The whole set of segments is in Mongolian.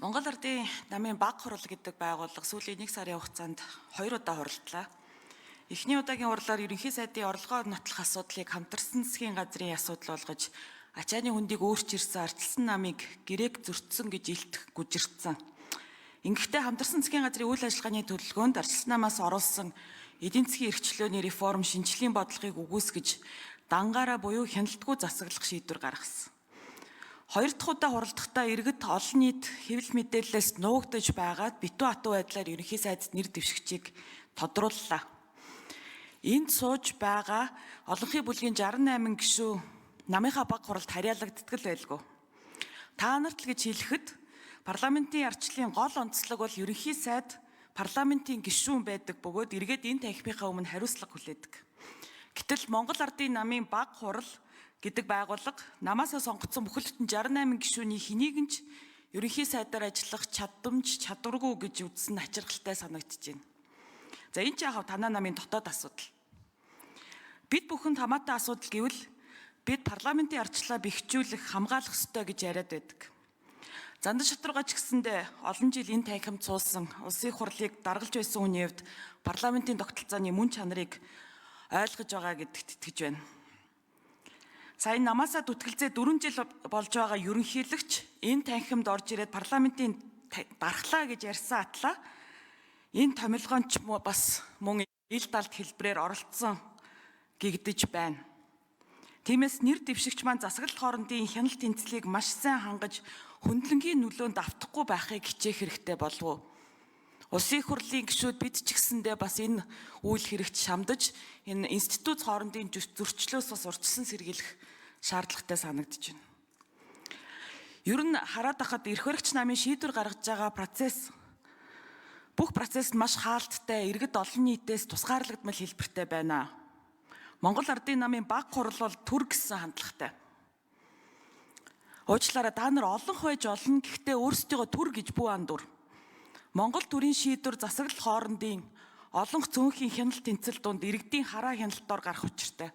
Монгол Ардын намын баг хурал гэдэг байгууллага сүүлийн 1 сарын хугацаанд 2 удаа хурлаа. Эхний удаагийн хурлаар ерөнхий сайдын орлогоо нотлох асуудлыг хамтарсан засгийн газрын асуудал болгож ачааны хөндийг өөрч ирсэн ардчилсан намыг гэрээг зөрчсөн гэж илтгэх гүжирцсэн. Ингэхдээ хамтарсан засгийн газрын үйл ажиллагааны төлөвлөгөөнд ардчилсан намаас оруулсан эдийн засгийн эрхчлөөний реформ шинжилгээний бодлогыг үгүйсгэж дангаараа буюу хяналтгүй засаглах шийдвэр гаргасан. Хоёр дахь удаа хуралдахдаа иргэд олон нийт хэвлэл мэдээлэлээс нуугдж байгаад битүү хатуу байдлаар ерөнхий сайд нэр дэвшигчийг тодрууллаа. Энд сууж байгаа олонхын бүлгийн 68 гишүүн намынхаа баг хуралд харьяалагддаг л байлгүй. Та нарт л гэж хэлэхэд парламентын арчлалын гол онцлог бол ерөнхий сайд парламентын гишүүн байдаг бөгөөд эргээд энэ танхимынхаа өмнө хариуцлага хүлээдэг. Гэтэл Монгол Ардын намын баг хурал гэдэг байгууллага намаасаа сонгогдсон бүхэлдэн 68 гишүүний хэнийг нь ч ерөнхий сайдаар ажиллах чадамж чадваргүй гэж үзсэн ачиргалтай санагдаж байна. За энэ ч яг танаа намын дотоод асуудал. Бид бүхэнд хамаатай асуудал гэвэл бид парламентын ардчлалаа бэхжүүлэх хамгаалах ёстой гэж яриад байдаг. Зандан шатургаач гэсэндээ олон жил энэ танхимд суусан улсын хурлыг даргалж байсан хүний хувьд парламентын тогтолцооны мөн чанарыг ойлгож байгаа гэдэгт итгэж байна. Сайн намаасаа дүтгэлзээ 4 жил болж байгаа ерөнхийлөгч энэ танхимд орж ирээд парламентын дархлаа гэж ярьсан атлаа энэ томилгоонч бас мөн ил далд хэлбрээр оролцсон гэгдэж байна. Тиймээс нэр дэвшигч маань засаглал хоорондын хяналт тэнцлийг маш сайн хангаж хөндлөнгийн нөлөөнд автахгүй байхыг хичээх хэрэгтэй болов уу? Улсын хурлын гишүүд бид ч гэсэндээ бас энэ үйл хэрэгт шамдаж энэ институт хоорондын зөрчлөөс бас урьдчилан сэргийлэх шаардлагатай санагдаж байна. Ер нь хараад байхад эрх баригч намын шийдвэр гаргаж байгаа бүх процесс маш хаалттай, иргэд олон нийтээс тусгаарлагдмал хэлбэртэй байна. Монгол Ардын намын баг хурал бол төр гэсэн хандлагатай. Уучлаарай, та нар олон байж олон гэхдээ өөрсдийгөө төр гэж бүү андур. Монгол төрийн шийдвэр засаглал хоорондын олон цөөнхийн хяналт тэнцэл дунд иргэдийн хараа хяналтаар гарах учиртай.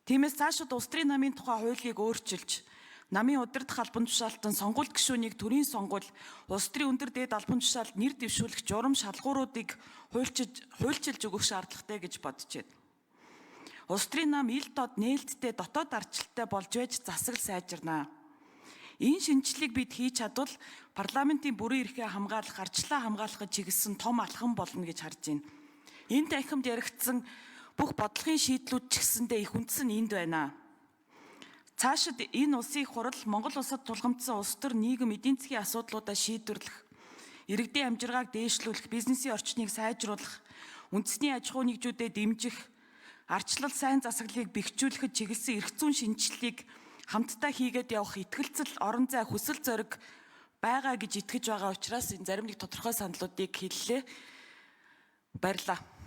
Тиймээс цаашид улс төрийн намын тухай хуулийг өөрчилж, намын удирдах албан тушаалтан сонгуульд гишүүнийг төрийн сонгуул, улс төрийн өндөр дээд албан тушаалд нэр дэвшүүлэх журам шалгууруудыг хуульчилж өгөх шаардлагатай гэж бодож байна. Улс төрийн нам ил дод нээлттэй дотоод ардчилтай болж байж засаглал сайжирнаа. Энэ шинжилгээг бид хийж чадвал парламентын бүрэн эрхээ хамгаалах, ардчлалаа хамгаалахад чиглэсэн том алхам болно гэж харж байна. Энэ танхимд яригдсан бүх бодлогын шийдлүүд ч гэсэндээ их үндэс нь энд байна. Цаашид энэ улсын хурал Монгол улсад тулгамдсан улс төр нийгэм эдийн засгийн асуудлуудаа шийдвэрлэх, иргэдийн амжиргааг дээшлүүлэх, бизнесийн орчныг сайжруулах, үндэсний аж ахуй нэгжүүдэд дэмжих, ардчлал сайн засаглалыг бэхжүүлэхэд чиглэсэн эрх зүйн шинжилгээг хамтдаа хийгээд явах итгэлцэл, орон зай, хүсэл зориг байгаа гэж итгэж байгаа учраас энэ зарим нэг тодорхой саналуудыг хэллээ. Баярлалаа.